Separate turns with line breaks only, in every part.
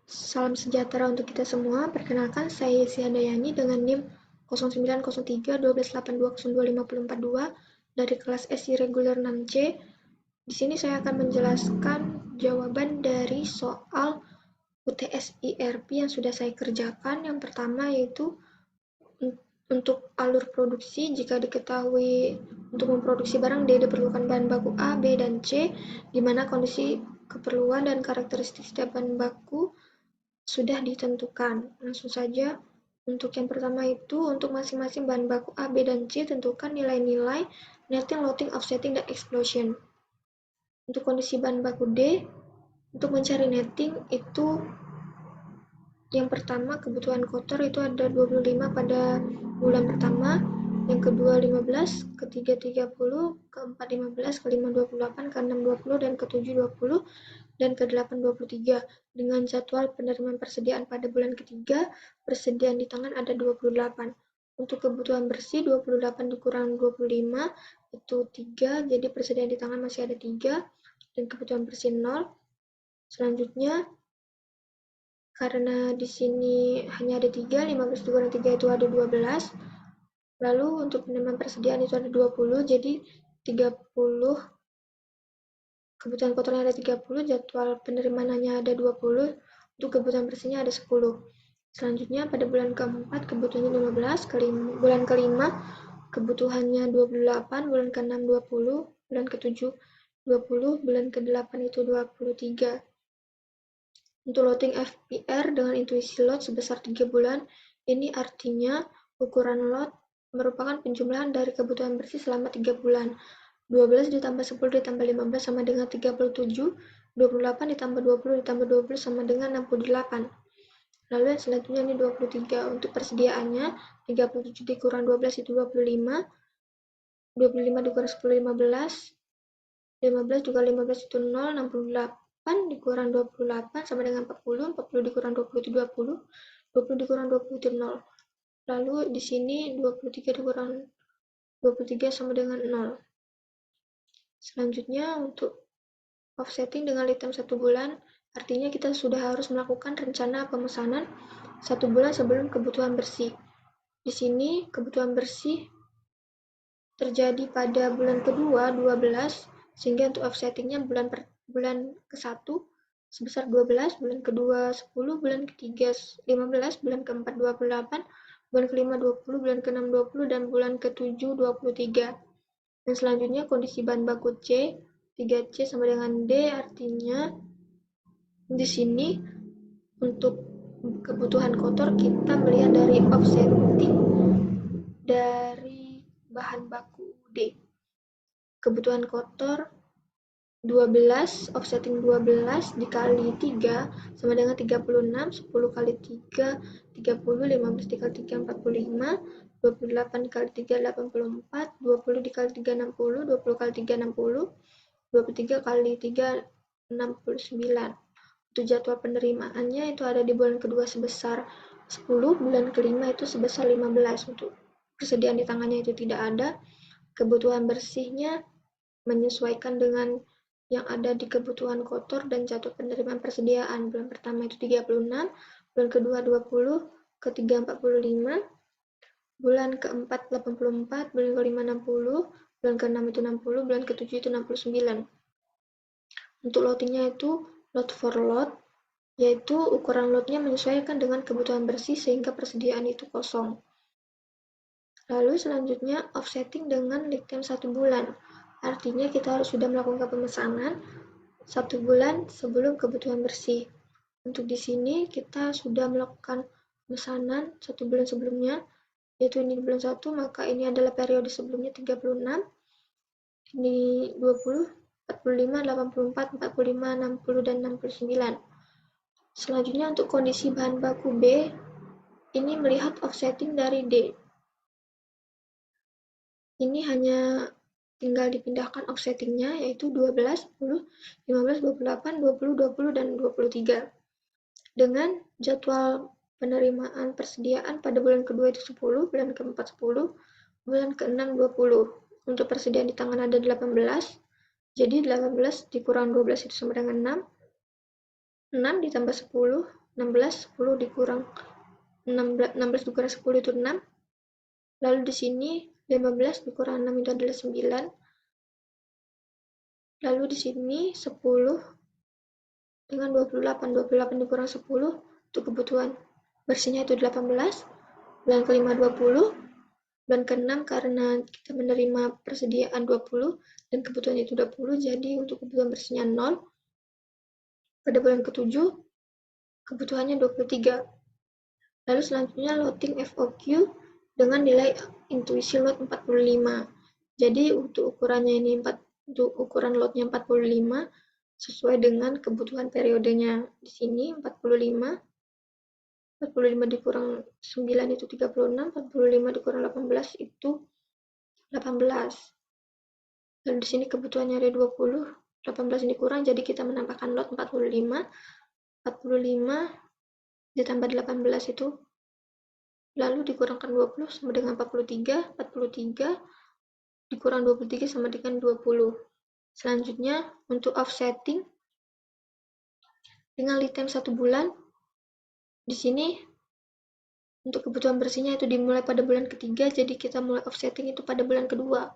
Salam sejahtera untuk kita semua. Perkenalkan, saya Yesi Handayani dengan NIM 0903 128202542 dari kelas SI Reguler 6C. Di sini saya akan menjelaskan jawaban dari soal UTS IRP yang sudah saya kerjakan. Yang pertama yaitu untuk alur produksi, jika diketahui untuk memproduksi barang D diperlukan bahan baku A, B, dan C, di mana kondisi keperluan dan karakteristik setiap bahan baku sudah ditentukan. Langsung saja, untuk yang pertama itu, untuk masing-masing bahan baku A, B, dan C, tentukan nilai-nilai netting, loading, offsetting, dan explosion. Untuk kondisi bahan baku D, untuk mencari netting itu yang pertama kebutuhan kotor itu ada 25 pada bulan pertama, yang kedua 15, ketiga 30, keempat 15, kelima 28, keenam 20, dan ketujuh 20, dan ke-8 23. Dengan jadwal penerimaan persediaan pada bulan ketiga, persediaan di tangan ada 28. Untuk kebutuhan bersih 28 dikurang 25 itu 3, jadi persediaan di tangan masih ada 3, dan kebutuhan bersih 0. Selanjutnya, karena di sini hanya ada 3, 15 dikurang 3 itu ada 12. Lalu untuk penerimaan persediaan itu ada 20, jadi 30. Kebutuhan kotornya ada 30, jadwal penerimaannya ada 20, untuk kebutuhan bersihnya ada 10. Selanjutnya pada bulan keempat kebutuhannya 15, bulan kelima kebutuhannya 28, bulan keenam 20, bulan ketujuh 20, bulan ke-8 itu 23. Untuk loading FPR dengan intuisi load sebesar 3 bulan, ini artinya ukuran load merupakan penjumlahan dari kebutuhan bersih selama 3 bulan. 12 ditambah 10 ditambah 15 sama dengan 37, 28 ditambah 20 ditambah 20 sama dengan 68. Lalu yang selanjutnya ini 23. Untuk persediaannya, 37 dikurang 12 itu 25, 25 dikurang 10 15, 15 dikurang 15 itu 0, 68 dikurang 28 sama dengan 40, 40 dikurang 20 itu 20, 20 dikurang 20 itu 0. Lalu di sini 23 dikurang 23 sama dengan 0. Selanjutnya untuk offsetting dengan lead time 1 bulan, artinya kita sudah harus melakukan rencana pemesanan 1 bulan sebelum kebutuhan bersih. Di sini kebutuhan bersih terjadi pada bulan kedua 12, sehingga untuk offsettingnya bulan ke-1 sebesar 12, bulan kedua 10, bulan ketiga 15, bulan keempat 28, bulan kelima 20, bulan keenam 20, dan bulan ke-7 23. Dan selanjutnya kondisi bahan baku C, 3C sama dengan D, artinya di sini untuk kebutuhan kotor kita melihat dari offsetting dari bahan baku D. Kebutuhan kotor 12, offsetting 12 dikali 3 sama dengan 36, 10 kali 3, 30, 15 dikali 3, 45, 28 dikali 3, 84, 20 dikali 3, 60, 20 kali 3, 60, 23 kali 3, 69. Untuk jadwal penerimaannya itu ada di bulan kedua sebesar 10, bulan kelima itu sebesar 15. Untuk persediaan di tangannya itu tidak ada. Kebutuhan bersihnya menyesuaikan dengan yang ada di kebutuhan kotor dan jadwal penerimaan persediaan. Bulan pertama itu 36, bulan kedua 20, ketiga 45, bulan keempat 84, bulan kelima 60, bulan keenam itu 60, bulan ketujuh itu 69. Untuk loadingnya itu load for load, yaitu ukuran loadnya menyesuaikan dengan kebutuhan bersih sehingga persediaan itu kosong. Lalu selanjutnya offsetting dengan lead time 1 bulan. Artinya kita harus sudah melakukan pemesanan 1 bulan sebelum kebutuhan bersih. Untuk di sini kita sudah melakukan pemesanan 1 bulan sebelumnya, yaitu ini bulan 1, maka ini adalah periode sebelumnya 36, ini 20, 45, 84, 45, 60, dan 69. Selanjutnya untuk kondisi bahan baku B, ini melihat offsetting dari D. Ini hanya tinggal dipindahkan offsettingnya, yaitu 12, 10, 15, 28, 20, 20, dan 23. Dengan jadwal penerimaan persediaan pada bulan kedua itu 10, bulan keempat 10, bulan keenam 20. Untuk persediaan di tangan ada 18, jadi 18 dikurang 12 itu sama dengan 6. 6 ditambah 10 16, 10 dikurang 16 dikurang 10 itu 6. Lalu di sini 15 dikurang 6 itu adalah 9. Lalu di sini 10 dengan 28. 28 dikurang 10 untuk kebutuhan bersihnya itu 18. Bulan kelima 20. Bulan ke-6 karena kita menerima persediaan 20 dan kebutuhan itu 20, jadi untuk kebutuhan bersihnya 0. Pada bulan ke-7 kebutuhannya 23. Lalu selanjutnya loading FOQ dengan nilai intuisi load 45. Jadi untuk ukuran loadnya 45 sesuai dengan kebutuhan periodenya. Di sini 45 dikurang 9 itu 36, 45 dikurang 18 itu 18. Dan di sini kebutuhannya ada 20, 18 dikurang, jadi kita menambahkan lot 45. 45 ditambah 18 itu, lalu dikurangkan 20 sama dengan 43. 43 dikurang 23 sama dengan 20. Selanjutnya, untuk offsetting dengan lead time 1 bulan, di sini untuk kebutuhan bersihnya itu dimulai pada bulan ketiga, jadi kita mulai offsetting itu pada bulan kedua.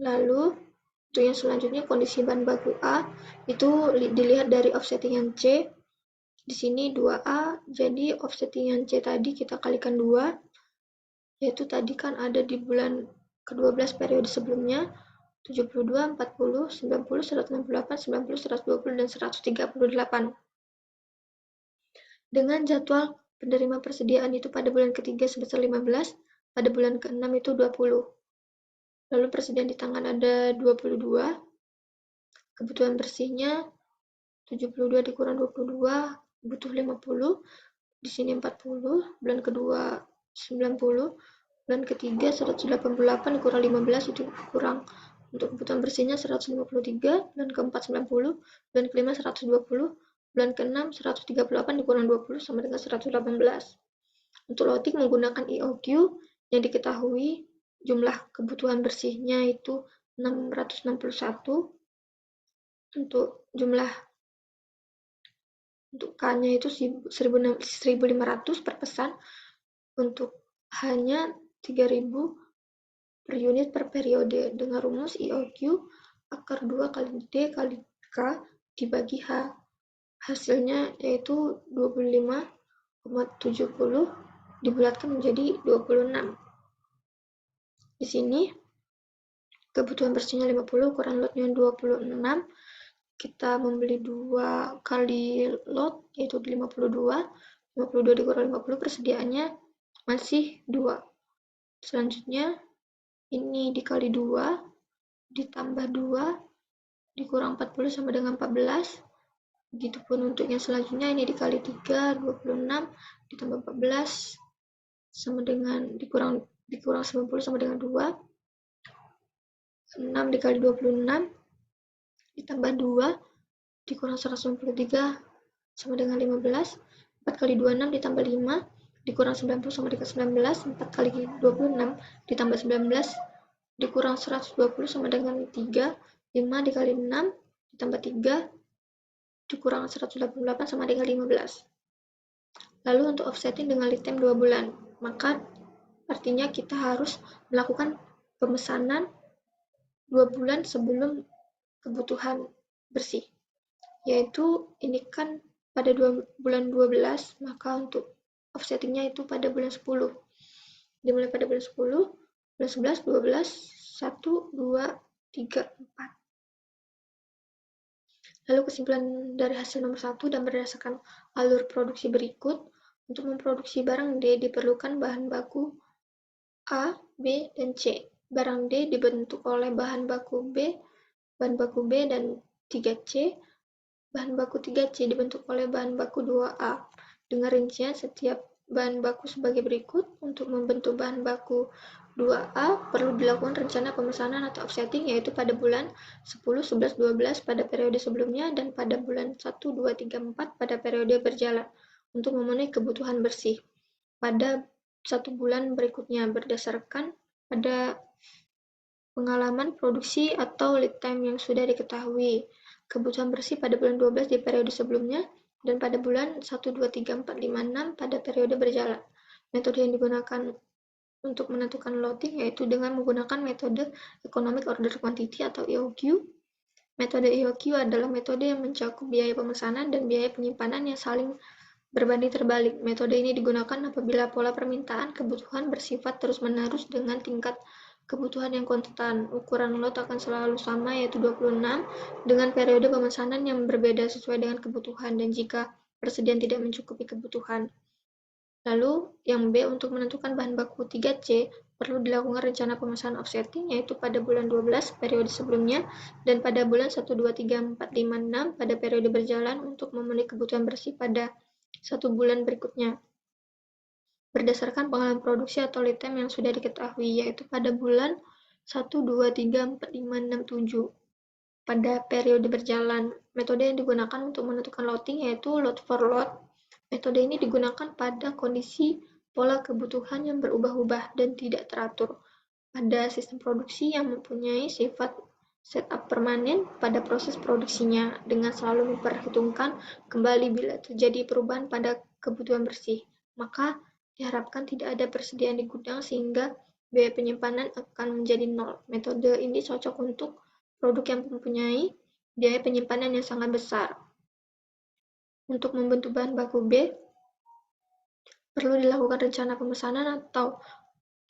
Lalu, untuk yang selanjutnya kondisi bahan baku A, itu dilihat dari offsetting yang C. Di sini 2A, jadi offsetting yang C tadi kita kalikan 2, yaitu tadi kan ada di bulan ke-12 periode sebelumnya, 72, 40, 90, 168, 90, 120, dan 138. Dengan jadwal penerima persediaan itu pada bulan ketiga sebesar 15, pada bulan ke-6 itu 20. Lalu persediaan di tangan ada 22, kebutuhan bersihnya 72 dikurang 22, butuh 50, di sini 40, bulan kedua 90, bulan ketiga 188 dikurang 15 itu kurang. Untuk kebutuhan bersihnya 153, bulan keempat 90, bulan kelima 120, bulan keenam 138 dikurang 20 sama dengan 118. Untuk loading menggunakan EOQ yang diketahui jumlah kebutuhan bersihnya itu 661. Untuk jumlah K-nya itu 1.500 per pesan, untuk hanya 3.000 per unit per periode dengan rumus EOQ akar 2 kali D kali K dibagi H. Hasilnya yaitu 25,70 dibulatkan menjadi 26. Di sini kebutuhan bersihnya 50, ukuran lotnya 26. Kita membeli 2 kali lot, yaitu 52. 52 dikurang 50, persediaannya masih 2. Selanjutnya, ini dikali 2, ditambah 2, dikurang 40 sama dengan 14. Begitupun untuk yang selanjutnya, ini dikali 3, 26, ditambah 14, sama dengan dikurang 90 sama dengan 2. 6 dikali 26, ditambah 2, dikurang 193 sama dengan 15. 4 kali 26 ditambah 5, dikurang 90 sama dengan 19. 4 kali 26 ditambah 19, dikurang 120 sama dengan 3. 5 dikali 6 ditambah 3, dikurang 188 sama dengan 15. Lalu untuk offsetting dengan lead time 2 bulan, maka artinya kita harus melakukan pemesanan 2 bulan sebelum kebutuhan bersih. Yaitu ini kan pada bulan 12, maka untuk offsettingnya itu pada bulan 10. Dimulai pada bulan 10, bulan 11, 12, 1, 2, 3, 4. Lalu kesimpulan dari hasil nomor 1 dan berdasarkan alur produksi berikut, untuk memproduksi barang D diperlukan bahan baku A, B, dan C. Barang D dibentuk oleh bahan baku B dan 3C. Bahan baku 3C dibentuk oleh bahan baku 2A. Dengan rincian setiap bahan baku sebagai berikut. Untuk membentuk bahan baku 2A perlu dilakukan rencana pemesanan atau offsetting, yaitu pada bulan 10, 11, 12 pada periode sebelumnya dan pada bulan 1, 2, 3, 4 pada periode berjalan untuk memenuhi kebutuhan bersih pada 1 bulan berikutnya berdasarkan pada pengalaman produksi atau lead time yang sudah diketahui. Kebutuhan bersih pada bulan 12 di periode sebelumnya dan pada bulan 1, 2, 3, 4, 5, 6 pada periode berjalan. Metode yang digunakan untuk menentukan loading yaitu dengan menggunakan metode Economic Order Quantity atau EOQ. Metode EOQ adalah metode yang mencakup biaya pemesanan dan biaya penyimpanan yang saling berbanding terbalik. Metode ini digunakan apabila pola permintaan kebutuhan bersifat terus-menerus dengan tingkat kebutuhan yang konstan. Ukuran lot akan selalu sama, yaitu 26, dengan periode pemesanan yang berbeda sesuai dengan kebutuhan dan jika persediaan tidak mencukupi kebutuhan. Lalu, yang B, untuk menentukan bahan baku 3C, perlu dilakukan rencana pemesanan offsetting, yaitu pada bulan 12 periode sebelumnya, dan pada bulan 1, 2, 3, 4, 5, 6 pada periode berjalan untuk memenuhi kebutuhan bersih pada 1 bulan berikutnya. Berdasarkan pengalaman produksi atau lead time yang sudah diketahui, yaitu pada bulan 1, 2, 3, 4, 5, 6, 7 pada periode berjalan. Metode yang digunakan untuk menentukan loading yaitu load for load. Metode ini digunakan pada kondisi pola kebutuhan yang berubah-ubah dan tidak teratur, pada sistem produksi yang mempunyai sifat setup permanen pada proses produksinya, dengan selalu memperhitungkan kembali bila terjadi perubahan pada kebutuhan bersih. Maka diharapkan tidak ada persediaan di gudang sehingga biaya penyimpanan akan menjadi nol. Metode ini cocok untuk produk yang mempunyai biaya penyimpanan yang sangat besar. Untuk membentuk bahan baku B, perlu dilakukan rencana pemesanan atau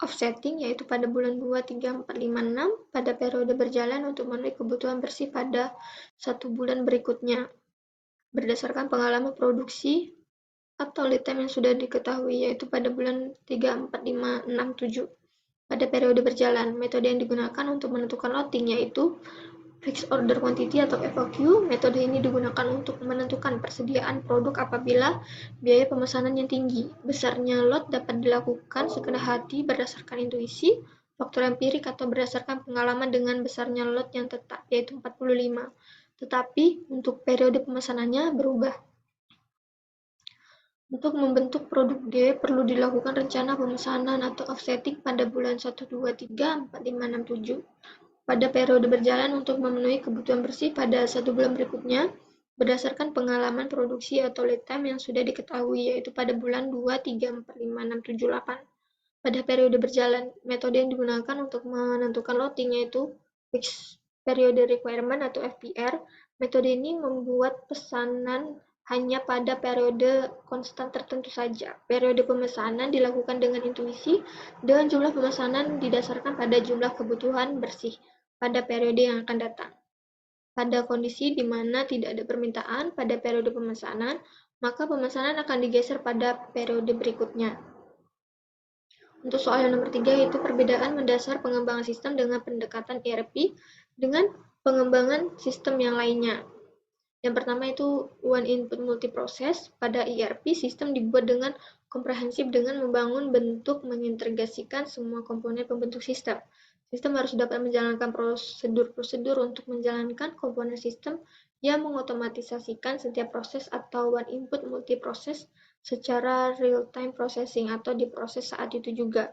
offsetting, yaitu pada bulan 2, 3, 4, 5, 6 pada periode berjalan untuk memenuhi kebutuhan bersih pada 1 bulan berikutnya. Berdasarkan pengalaman produksi atau lead time yang sudah diketahui, yaitu pada bulan 3, 4, 5, 6, 7 pada periode berjalan. Metode yang digunakan untuk menentukan loading yaitu Fixed Order Quantity atau FOQ. Metode ini digunakan untuk menentukan persediaan produk apabila biaya pemesanan yang tinggi. Besarnya lot dapat dilakukan sekendah hati berdasarkan intuisi, faktor empirik, atau berdasarkan pengalaman dengan besarnya lot yang tetap, yaitu 45. Tetapi untuk periode pemesanannya berubah. Untuk membentuk produk D, perlu dilakukan rencana pemesanan atau offsetting pada bulan 1, 2, 3, 4, 5, 6, 7 pada periode berjalan untuk memenuhi kebutuhan bersih pada 1 bulan berikutnya, berdasarkan pengalaman produksi atau lead time yang sudah diketahui, yaitu pada bulan 2, 3, 4, 5, 6, 7, 8 pada periode berjalan. Metode yang digunakan untuk menentukan loading yaitu Fixed Period Requirement atau FPR. Metode ini membuat pesanan hanya pada periode konstan tertentu saja. Periode pemesanan dilakukan dengan intuisi, dengan jumlah pemesanan didasarkan pada jumlah kebutuhan bersih pada periode yang akan datang. Pada kondisi di mana tidak ada permintaan pada periode pemesanan, maka pemesanan akan digeser pada periode berikutnya. Untuk soal yang nomor 3, yaitu perbedaan mendasar pengembangan sistem dengan pendekatan ERP dengan pengembangan sistem yang lainnya. Yang pertama itu One Input Multiprocess. Pada ERP, sistem dibuat dengan komprehensif dengan membangun bentuk mengintegrasikan semua komponen pembentuk sistem. Sistem harus dapat menjalankan prosedur-prosedur untuk menjalankan komponen sistem yang mengotomatisasikan setiap proses atau one input multiprocess secara real-time processing atau diproses saat itu juga.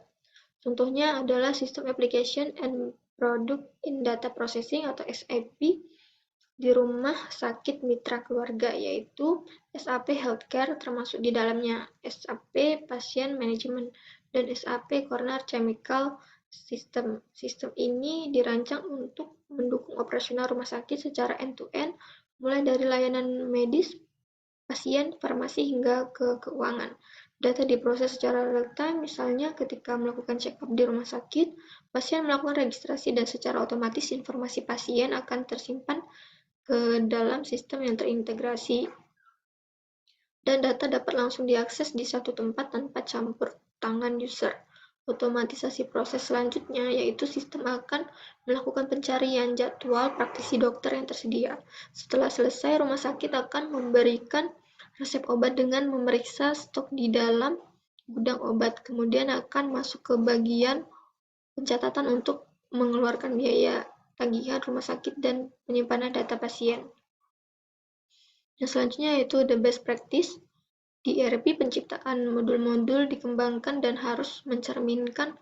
Contohnya adalah System Application and Product in Data Processing atau SAP di rumah sakit mitra keluarga, yaitu SAP Healthcare termasuk di dalamnya SAP Patient Management dan SAP Corner Chemical System. Sistem ini dirancang untuk mendukung operasional rumah sakit secara end-to-end, mulai dari layanan medis, pasien, farmasi, hingga ke keuangan. Data diproses secara real-time, misalnya ketika melakukan check-up di rumah sakit, pasien melakukan registrasi dan secara otomatis informasi pasien akan tersimpan ke dalam sistem yang terintegrasi. Dan data dapat langsung diakses di satu tempat tanpa campur tangan user. Otomatisasi proses selanjutnya yaitu sistem akan melakukan pencarian jadwal praktisi dokter yang tersedia. Setelah selesai, rumah sakit akan memberikan resep obat dengan memeriksa stok di dalam gudang obat. Kemudian akan masuk ke bagian pencatatan untuk mengeluarkan biaya tagihan rumah sakit dan penyimpanan data pasien. Yang selanjutnya yaitu the best practice. Di ERP, penciptaan modul-modul dikembangkan dan harus mencerminkan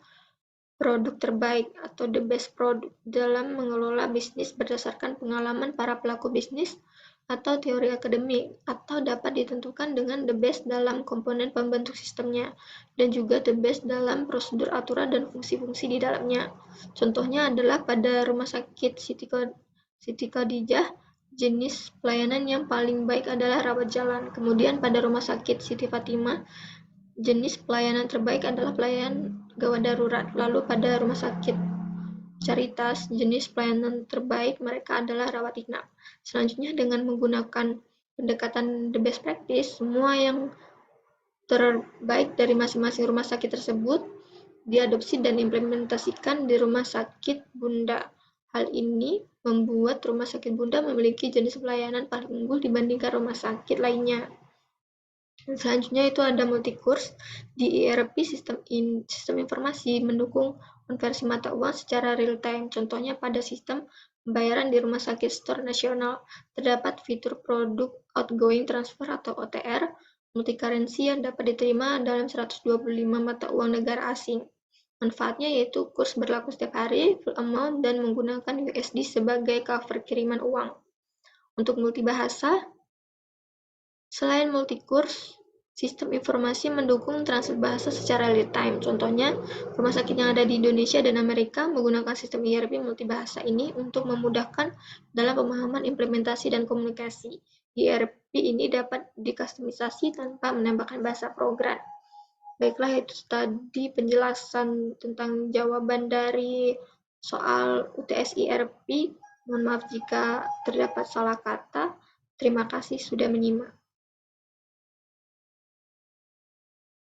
produk terbaik atau the best product dalam mengelola bisnis berdasarkan pengalaman para pelaku bisnis. atau teori akademik, atau dapat ditentukan dengan the best dalam komponen pembentuk sistemnya, dan juga the best dalam prosedur aturan dan fungsi-fungsi di dalamnya. Contohnya adalah pada Rumah Sakit Siti Khadijah, jenis pelayanan yang paling baik adalah rawat jalan. Kemudian pada Rumah Sakit Siti Fatimah, jenis pelayanan terbaik adalah pelayanan gawat darurat. Lalu pada Rumah Sakit Caritas, jenis pelayanan terbaik mereka adalah rawat inap. Selanjutnya, dengan menggunakan pendekatan the best practice, semua yang terbaik dari masing-masing rumah sakit tersebut diadopsi dan implementasikan di Rumah Sakit Bunda. Hal ini membuat Rumah Sakit Bunda memiliki jenis pelayanan paling unggul dibandingkan rumah sakit lainnya. Selanjutnya itu ada multi-course. Di ERP, sistem informasi mendukung konversi mata uang secara real-time. Contohnya pada sistem pembayaran di Rumah Sakit Store Nasional, terdapat fitur produk outgoing transfer atau OTR, multi-currency yang dapat diterima dalam 125 mata uang negara asing. Manfaatnya yaitu kurs berlaku setiap hari, full amount, dan menggunakan USD sebagai cover kiriman uang. Untuk multibahasa, selain multi-course, sistem informasi mendukung transfer bahasa secara real-time. Contohnya, rumah sakit yang ada di Indonesia dan Amerika menggunakan sistem ERP multibahasa ini untuk memudahkan dalam pemahaman implementasi dan komunikasi. ERP ini dapat dikustomisasi tanpa menambahkan bahasa program. Baiklah, itu tadi penjelasan tentang jawaban dari soal UTS ERP. Mohon maaf jika terdapat salah kata. Terima kasih sudah menyimak.